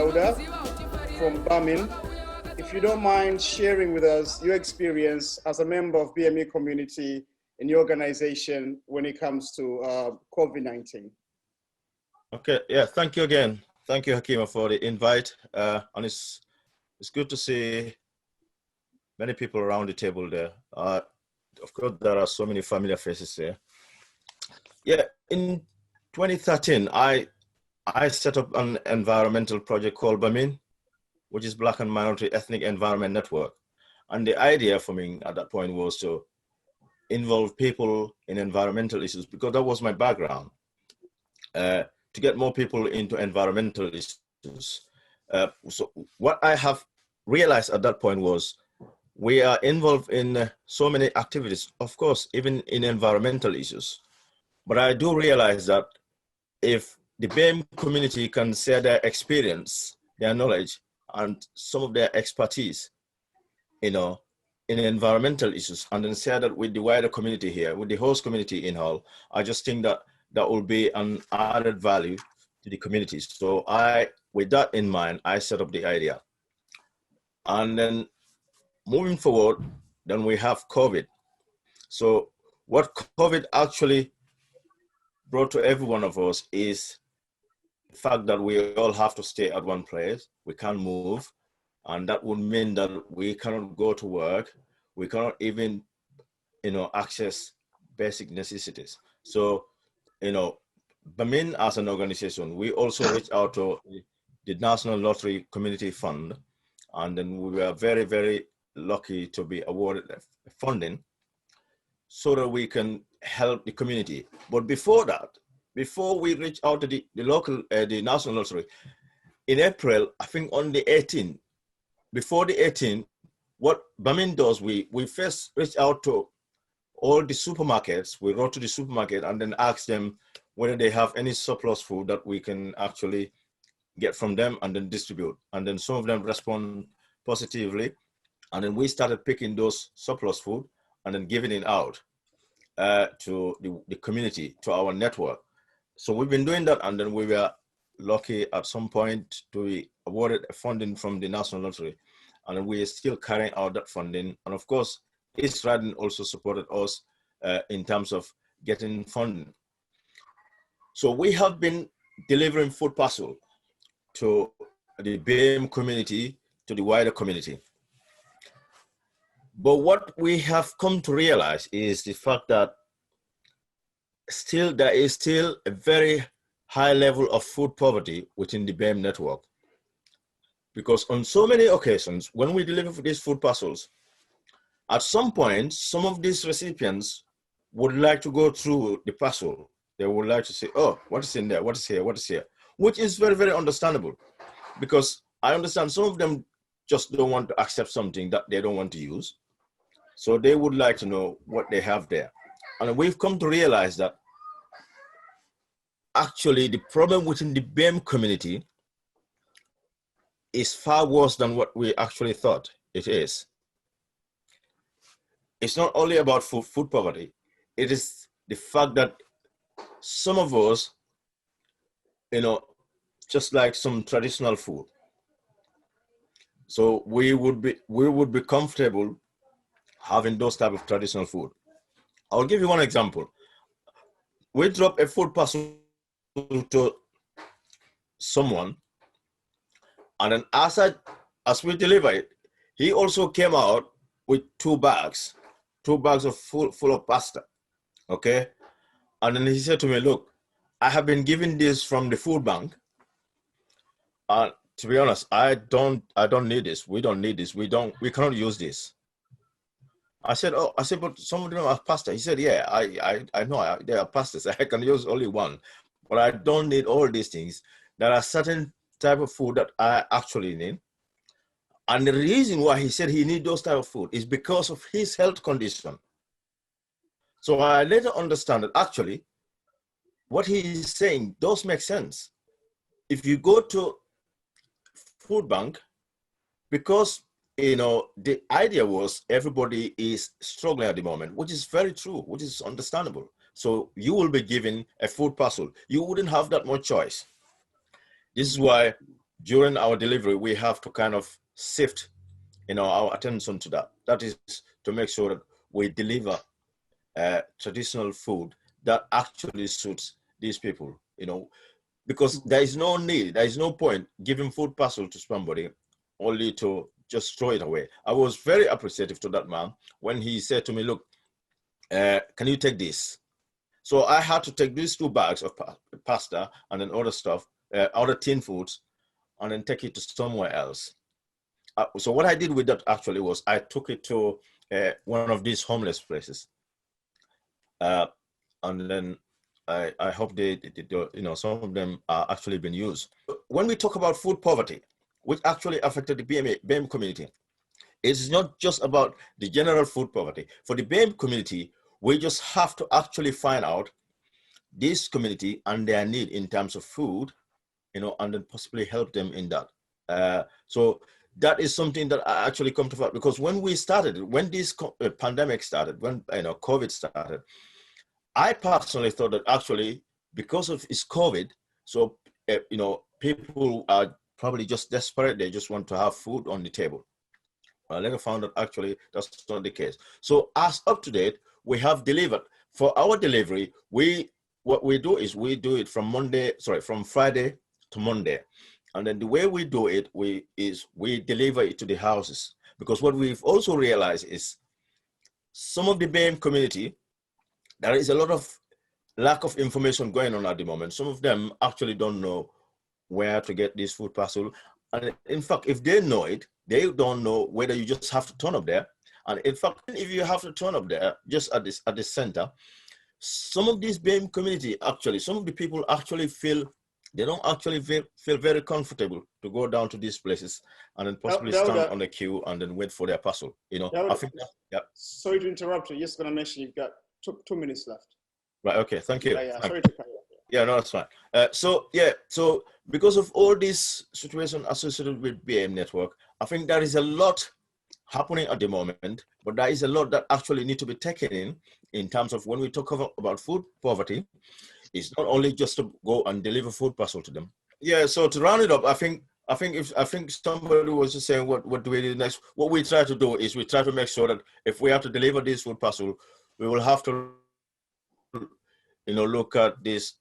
Dawda from Bameen. If you don't mind sharing with us your experience as a member of BME community in your organization when it comes to COVID-19. Okay, yeah, thank you again. Thank you, Hekima, for the invite. And it's good to see many people around the table there. Of course, there are so many familiar faces there. Yeah, in 2013, I set up an environmental project called BAMEN, which is Black and Minority Ethnic Environment Network. And the idea for me at that point was to involve people in environmental issues, because that was my background, to get more people into environmental issues. So what I have realized at that point was we are involved in so many activities, of course, even in environmental issues. But I do realize that if the BAME community can share their experience, their knowledge, and some of their expertise, in environmental issues, and then share that with the wider community here, with the host community in Hull, I just think that that will be an added value to the community. So with that in mind, I set up the idea. And then moving forward, then we have COVID. So what COVID actually brought to every one of us is the fact that we all have to stay at one place. We can't move. And that would mean that we cannot go to work. We cannot even, access basic necessities. So, BAMEN as an organization, we also reached out to the National Lottery Community Fund. And then we were very, very lucky to be awarded funding so that we can help the community. But before that, before we reach out to the local, the National Lottery, in April, I think on the 18th, before the 18th, what BAMEN does, we first reach out to all the supermarkets. We wrote to the supermarket and then asked them whether they have any surplus food that we can actually get from them and then distribute. And then some of them respond positively. And then we started picking those surplus food and then giving it out to the community, to our network. So we've been doing that, and then we were lucky at some point to be awarded funding from the National Lottery. And we are still carrying out that funding. And of course, East Riding also supported us in terms of getting funding. So we have been delivering food parcel to the BAME community, to the wider community. But what we have come to realize is the fact that there is still a very high level of food poverty within the BAME network. Because on so many occasions, when we deliver these food parcels, at some point, some of these recipients would like to go through the parcel. They would like to say, oh, what is in there? What is here? What is here? Which is very, very understandable, because I understand some of them just don't want to accept something that they don't want to use. So they would like to know what they have there. And we've come to realize that actually the problem within the BAME community is far worse than what we actually thought it is. It's not only about food poverty. It is the fact that some of us, just like some traditional food. So we would be comfortable having those type of traditional food. I'll give you one example. We drop a food parcel to someone, and then as we deliver it, he also came out with two bags of full of pasta, okay? And then he said to me, look, I have been given this from the food bank. To be honest, I don't need this. We don't need this. We cannot use this. I said, but some of them have pasta. He said, yeah, I know there are pastas. I can use only one, but I don't need all these things. There are certain type of food that I actually need. And the reason why he said he needs those type of food is because of his health condition. So I later understand that actually what he is saying does make sense. If you go to food bank, because the idea was everybody is struggling at the moment, which is very true, which is understandable. So you will be given a food parcel. You wouldn't have that much choice. This is why during our delivery, we have to kind of shift, our attention to that. That is to make sure that we deliver traditional food that actually suits these people, because there is no need, there is no point giving food parcel to somebody only to just throw it away. I was very appreciative to that man when he said to me, look, can you take this? So I had to take these 2 bags of pasta and then other stuff, other tin foods, and then take it to somewhere else. So what I did with that actually was I took it to one of these homeless places. And then I hope they, some of them are actually being used. When we talk about food poverty, which actually affected the BAME community, it's not just about the general food poverty. For the BAME community, we just have to actually find out this community and their need in terms of food, and then possibly help them in that. So that is something that I actually come to find, because when we started, when this pandemic started, when COVID started, I personally thought that actually because of it's COVID, so people are probably just desperate. They just want to have food on the table. I later found that actually that's not the case. So as up to date, we have delivered. For our delivery, what we do is we do it from Friday to Monday. And then the way we do it, we deliver it to the houses. Because what we've also realized is some of the BAME community, there is a lot of lack of information going on at the moment. Some of them actually don't know where to get this food parcel. And in fact, if they know it, they don't know whether you just have to turn up there. And in fact, if you have to turn up there, just at the center, some of these BAME community, actually, some of the people actually feel, they don't actually feel very comfortable to go down to these places and then possibly stand on the queue and then wait for their parcel. I think yeah. Sorry to interrupt you. Just going to mention you've got 2 minutes left. Right. Okay. Thank you. Yeah. Sorry to cut you off. Yeah, no, that's fine. So because of all this situation associated with BAME Network, I think there is a lot happening at the moment, but there is a lot that actually need to be taken in terms of when we talk about food poverty. It's not only just to go and deliver food parcel to them. Yeah. So to round it up, I think somebody was just saying what do we do next? What we try to do is we try to make sure that if we have to deliver this food parcel, we will have to look at this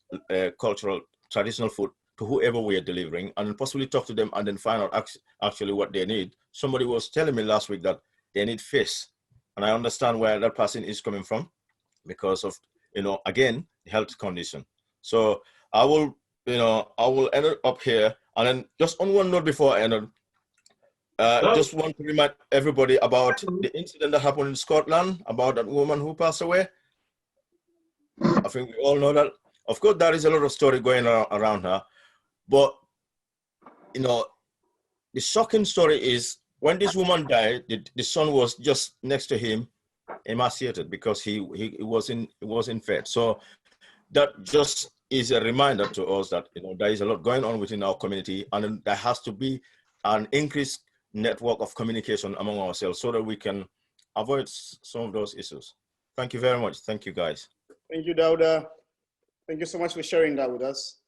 cultural traditional food to whoever we are delivering, and then possibly talk to them and then find out actually what they need. Somebody was telling me last week that they need fish, and I understand where that person is coming from because of again, health condition. So I will end it up here, and then just on one note before I end it, just want to remind everybody about the incident that happened in Scotland about that woman who passed away. I think we all know that. Of course, there is a lot of story going around her, but the shocking story is when this woman died, the son was just next to him, emaciated because he was in fed. So that just is a reminder to us that there is a lot going on within our community, and there has to be an increased network of communication among ourselves so that we can avoid some of those issues. Thank you very much. Thank you, guys. Thank you, Dawda. Thank you so much for sharing that with us.